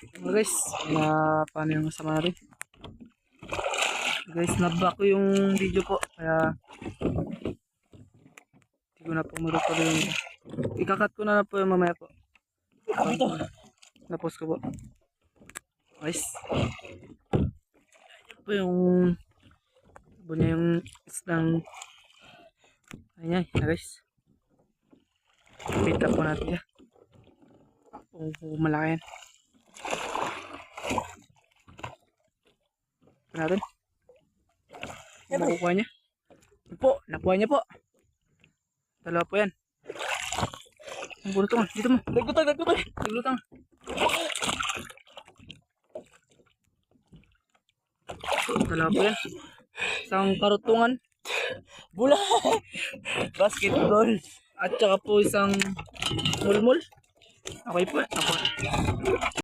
Guys, paano yung masama natin? Guys, nabak ko yung video po. Kaya hindi ko na po marutuloy yung ikakat ko na po yung mamaya po. Tapos ko po. Guys, yan po yung bunya yung islang ayan guys. Pita po natin yan. Malaki yan. Ito natin. Nakukuha niya. Ito po, nakuha niya po. Dalawa po yan. Ang bulutong. Dito mo. Naglutang. Naglutang. Dalawa po yan. Isang karutungan. Bula! Basketball! At saka po isang mulmul. Okay po. Ako.